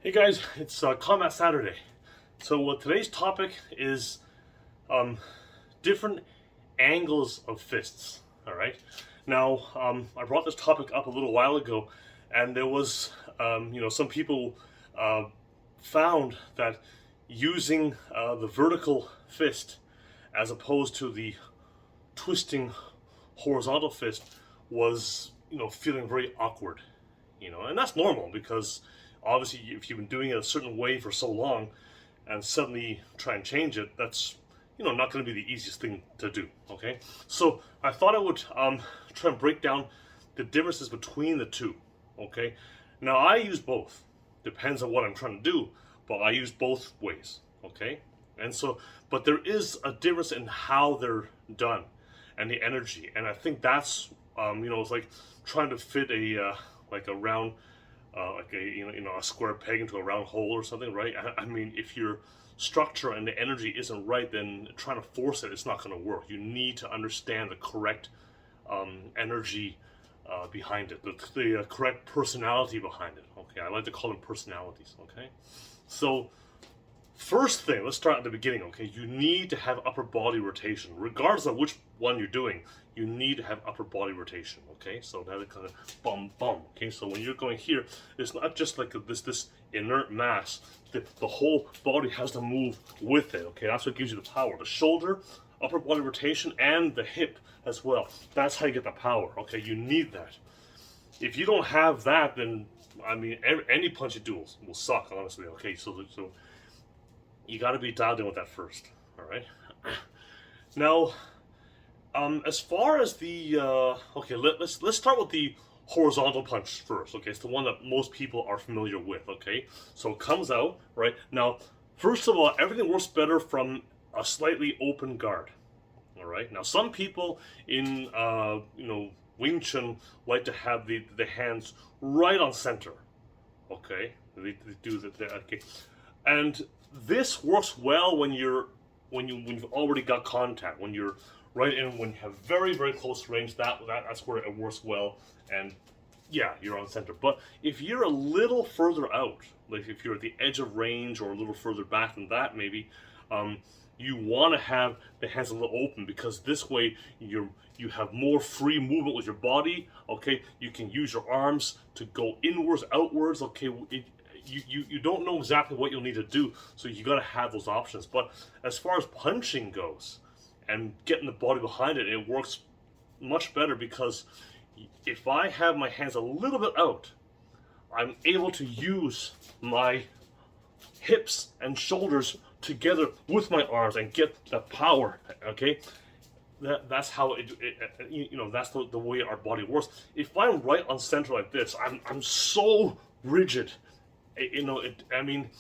Hey guys, it's Combat Saturday. So today's topic is um, different angles of fists. All right. Now I brought this topic up a little while ago, and there was some people found that using the vertical fist as opposed to the twisting horizontal fist was feeling very awkward. And that's normal because obviously if you've been doing it a certain way for so long and suddenly try and change it, that's not going to be the easiest thing to do. Okay, so I thought I would try and break down the differences between the two. Okay, now I use both, depends on what I'm trying to do, but I use both ways. Okay, and so but there is a difference in how they're done and the energy, and I think that's it's like trying to fit a like a round, like a square peg into a round hole or something, right? I mean, if your structure and the energy isn't right, then trying to force it's not going to work. You need to understand the correct energy behind it, the correct personality behind it. Okay, I like to call them personalities. Okay, so first thing, let's start at the beginning. Okay, you need to have upper body rotation, regardless of which one you're doing. You need to have upper body rotation. Okay, so that is kind of bum bum. Okay, so when you're going here, it's not just like this inert mass. The whole body has to move with it. Okay, that's what gives you the power. The shoulder, upper body rotation, and the hip as well. That's how you get the power. Okay, you need that. If you don't have that, then I mean, any punch you do will suck. Honestly. Okay, so you got to be dialed in with that first. All right. Now, as far as the okay, let's start with the horizontal punch first. Okay, it's the one that most people are familiar with. Okay, so it comes out right now. First of all, everything works better from a slightly open guard. All right. Now, some people in Wing Chun like to have the hands right on center. Okay, they do that. Okay, and this works well when you've already got contact, when you're right in, when you have very close range. That's where it works well, and yeah, you're on center. But if you're a little further out, like if you're at the edge of range or a little further back than that, maybe you want to have the hands a little open, because this way you have more free movement with your body. Okay, you can use your arms to go inwards, outwards. Okay, you don't know exactly what you'll need to do, so you got to have those options. But as far as punching goes and getting the body behind it, it works much better, because if I have my hands a little bit out, I'm able to use my hips and shoulders together with my arms and get the power. Okay, that's how that's the way our body works. If I'm right on center like this, I'm so rigid. I mean,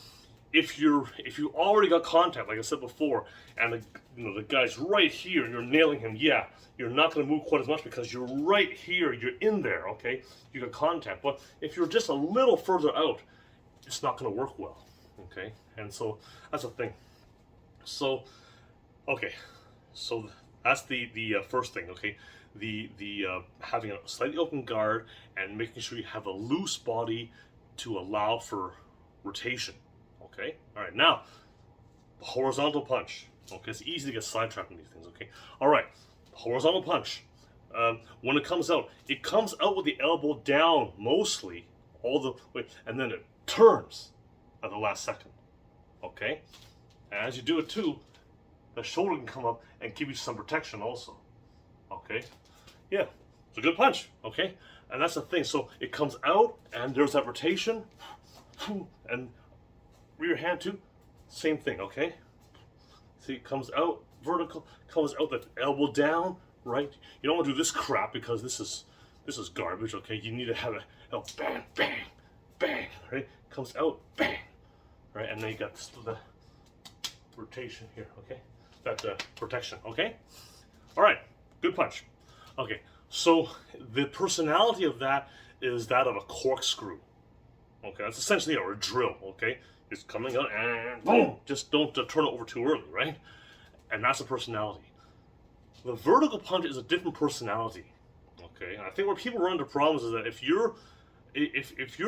if you already got contact, like I said before, and the guy's right here and you're nailing him, yeah, you're not going to move quite as much because you're right here, you're in there. Okay, you got contact. But if you're just a little further out, it's not going to work well. Okay, and so that's the thing. So okay, so that's the first thing. Okay, the having a slightly open guard and making sure you have a loose body to allow for rotation. Okay, all right, now horizontal punch. Okay, it's easy to get sidetracked in these things. Okay, all right, horizontal punch. When it comes out with the elbow down mostly all the way, and then it turns at the last second. Okay, and as you do it too, the shoulder can come up and give you some protection also. Okay, yeah, it's a good punch. Okay, and that's the thing. So it comes out and there's that rotation, and rear hand too, same thing. Okay, see, it comes out vertical, comes out the elbow down, right? You don't want to do this crap because this is garbage. Okay, you need to have a bang bang bang, right? Comes out bang, right? And then you got the rotation here. Okay, that protection. Okay, all right, good punch. Okay, so the personality of that is that of a corkscrew. Okay, that's essentially a drill. Okay, it's coming out and boom, just don't turn it over too early, right? And that's a personality. The vertical punch is a different personality. Okay, and I think where people run into problems is that if you're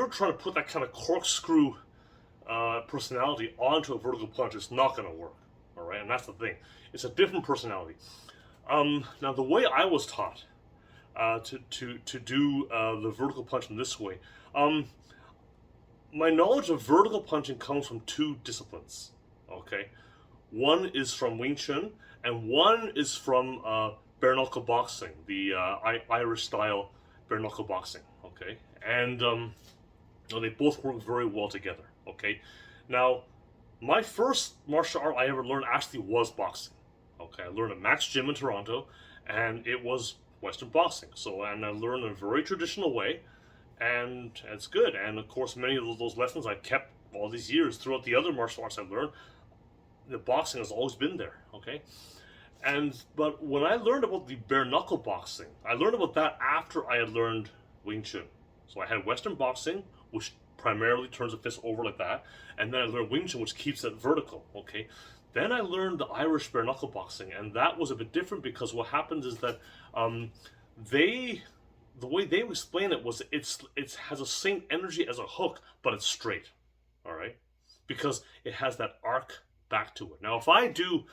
trying to put that kind of corkscrew personality onto a vertical punch, it's not going to work. All right, and that's the thing. It's a different personality. Now, the way I was taught to do the vertical punch in this way, my knowledge of vertical punching comes from two disciplines. Okay, one is from Wing Chun, and one is from bare knuckle boxing, the Irish style bare knuckle boxing. Okay, and they both work very well together. Okay, now my first martial art I ever learned actually was boxing. Okay, I learned at Max Gym in Toronto, and it was Western boxing. So, and I learned in a very traditional way, and it's good. And of course, many of those lessons I kept all these years throughout the other martial arts I learned. The boxing has always been there. Okay, but when I learned about the bare knuckle boxing, I learned about that after I had learned Wing Chun. So I had Western boxing, which primarily turns a fist over like that, and then I learned Wing Chun, which keeps it vertical. Okay, then I learned the Irish bare knuckle boxing, and that was a bit different because what happens is that the way they explain it was it has the same energy as a hook, but it's straight. All right, because it has that arc back to it. Now, if I do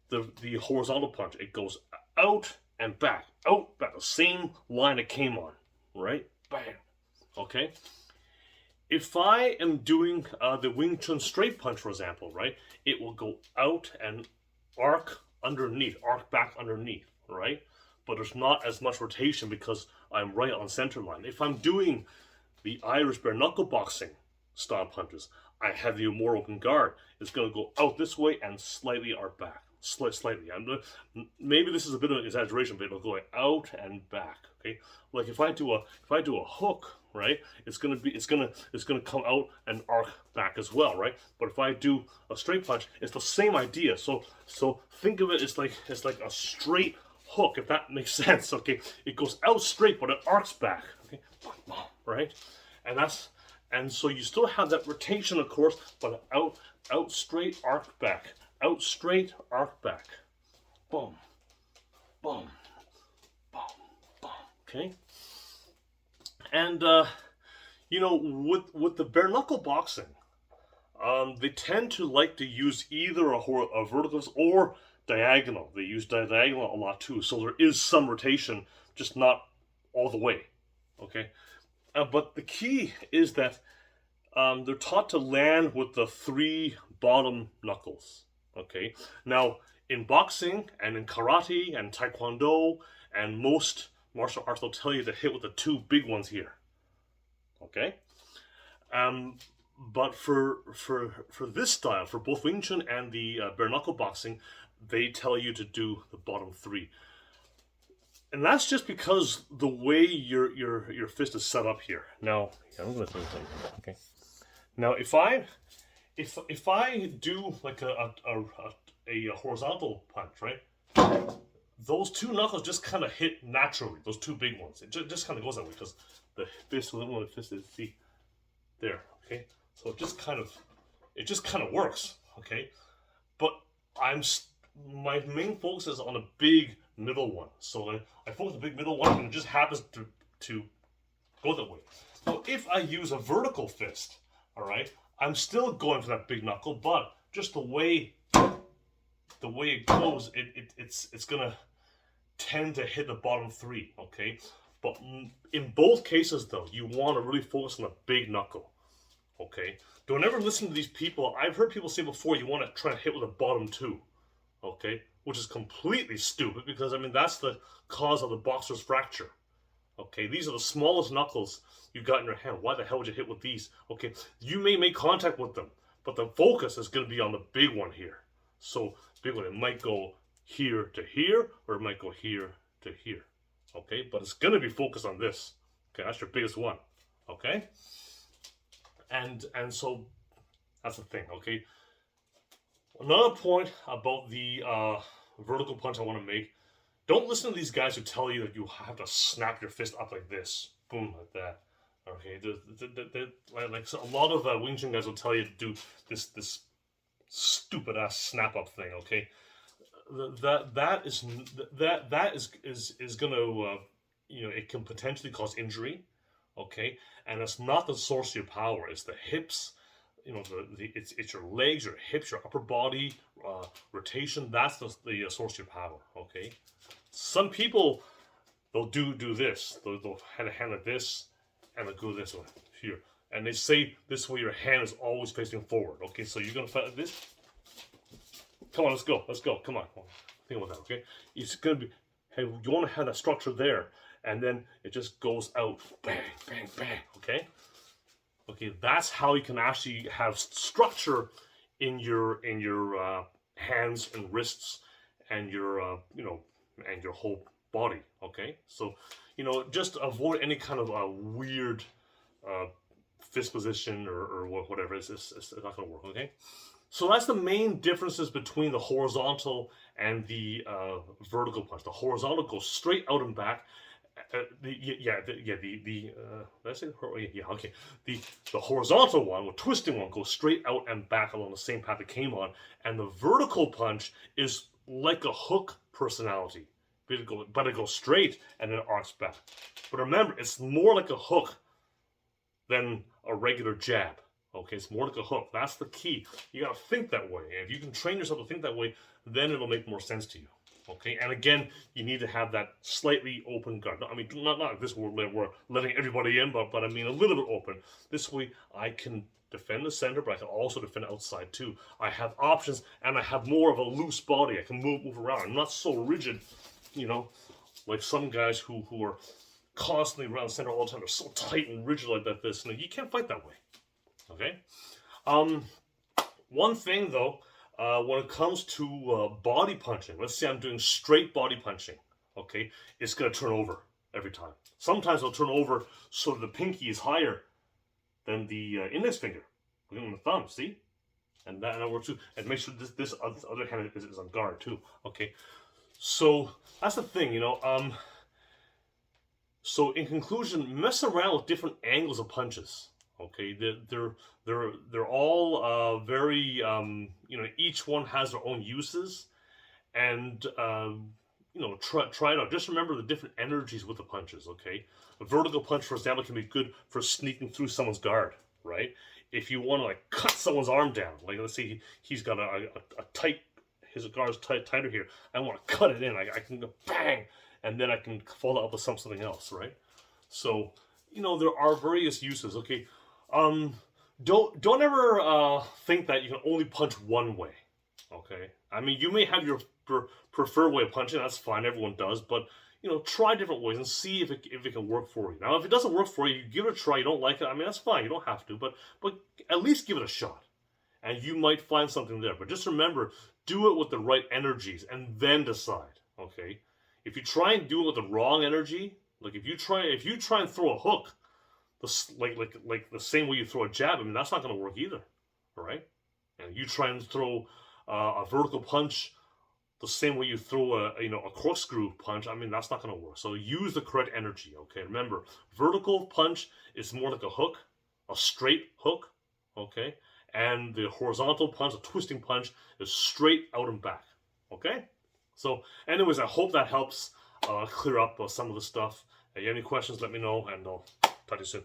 the horizontal punch, it goes out and back, the same line it came on, right? Bam. Okay. If I am doing the Wing Chun straight punch, for example, right, it will go out and arc back underneath, right? But there's not as much rotation because I'm right on center line. If I'm doing the Irish bare knuckle boxing style punches, I have the more open guard. It's going to go out this way and slightly arc back. Slightly. Maybe this is a bit of an exaggeration, but it'll go out and back. Okay, like if I do a hook, right, it's gonna come out and arc back as well, right? But if I do a straight punch, it's the same idea. So think of it as like a straight hook, if that makes sense. Okay, it goes out straight, but it arcs back. Okay, right, and so you still have that rotation, of course, but out straight, arc back. Out straight, arc back. Boom. Boom. Boom. Boom. Okay? And, with the bare knuckle boxing, they tend to like to use either a vertical or diagonal. They use diagonal a lot too, so there is some rotation, just not all the way. Okay? But the key is that they're taught to land with the 3 bottom knuckles. Okay, now in boxing and in karate and taekwondo and most martial arts, they'll tell you to hit with the 2 big ones here. Okay, but for this style, for both Wing Chun and the bare knuckle boxing, they tell you to do the bottom 3, and that's just because the way your fist is set up here. Now, I'm going to say something. Okay, now if I do like a horizontal punch, right? Those 2 knuckles just kind of hit naturally. Those 2 big ones. It just kind of goes that way because the fist, see, there. Okay, so it just kind of works. Okay, but my main focus is on a big middle one. So I focus on the big middle one, and it just happens to go that way. Now, if I use a vertical fist, all right, I'm still going for that big knuckle, but just the way it goes, it's gonna tend to hit the bottom 3, okay? But in both cases, though, you want to really focus on the big knuckle, okay? Don't ever listen to these people. I've heard people say before you want to try to hit with the bottom 2, okay? Which is completely stupid because, I mean, that's the cause of the boxer's fracture. Okay, these are the smallest knuckles you got in your hand. Why the hell would you hit with these? Okay, you may make contact with them, but the focus is going to be on the big one here. So, big one, it might go here to here, or it might go here to here. Okay, but it's going to be focused on this. Okay, that's your biggest one. Okay, and so that's the thing. Okay, another point about the vertical punch I want to make. Don't listen to these guys who tell you that you have to snap your fist up like this. Boom, like that. Okay, like so a lot of Wing Chun guys will tell you to do this stupid ass snap up thing. Okay, that is gonna it can potentially cause injury. Okay, and it's not the source of your power. It's the hips. it's your legs, your hips, your upper body rotation. That's the source of your power. Okay. Some people, they'll do this. They'll have a hand like this, and they'll go this way here. And they say this way your hand is always facing forward. Okay, so you're gonna fight like this. Come on, let's go. Come on. Think about that. Okay, it's gonna be. Hey, you want to have that structure there, and then it just goes out. Bang, bang, bang. Okay. Okay, that's how you can actually have structure in your hands and wrists and your and your whole body. Okay, so just avoid any kind of weird fist position or whatever. It's not going to work. Okay, so that's the main differences between the horizontal and the vertical punch. The horizontal goes straight out and back. That's it. Yeah, okay. The horizontal one, the twisting one, goes straight out and back along the same path it came on, and the vertical punch is like a hook personality, but it goes straight and then arcs back. But remember, it's more like a hook than a regular jab. Okay, it's more like a hook. That's the key. You gotta think that way. And if you can train yourself to think that way, then it'll make more sense to you. Okay, and again, you need to have that slightly open guard. I mean, not like this we're letting everybody in, but I mean a little bit open. This way, I can defend the center, but I can also defend outside too. I have options, and I have more of a loose body. I can move around. I'm not so rigid, like some guys who are constantly around the center all the time. They're so tight and rigid like that. You can't fight that way. Okay. One thing though. When it comes to body punching, let's say I'm doing straight body punching, okay, it's going to turn over every time. Sometimes it'll turn over so the pinky is higher than the index finger, and the thumb, see? And that works too. And make sure this other hand is on guard too, okay? So that's the thing, So in conclusion, mess around with different angles of punches. Okay, they're all very each one has their own uses, and try it out. Just remember the different energies with the punches. Okay, a vertical punch, for example, can be good for sneaking through someone's guard. Right, if you want to like cut someone's arm down, like let's say he's got a tight, his guard's tighter here. I want to cut it in. I can go bang, and then I can follow up with something else. Right, so there are various uses. Okay. Don't ever think that you can only punch one way. Okay, I mean you may have your preferred way of punching. That's fine. Everyone does, but try different ways and see if it can work for you. Now, if it doesn't work for you, give it a try. You don't like it. I mean that's fine. You don't have to, but at least give it a shot, and you might find something there. But just remember, do it with the right energies, and then decide. Okay, if you try and do it with the wrong energy, like if you try and throw a hook. Like the same way you throw a jab, I mean that's not going to work either, all right? And you try and throw a vertical punch the same way you throw a corkscrew punch, I mean that's not going to work. So use the correct energy, okay? Remember, vertical punch is more like a hook, a straight hook, okay? And the horizontal punch, a twisting punch, is straight out and back, okay? So, anyways, I hope that helps clear up some of the stuff. If you have any questions, let me know, and I'll talk to you soon.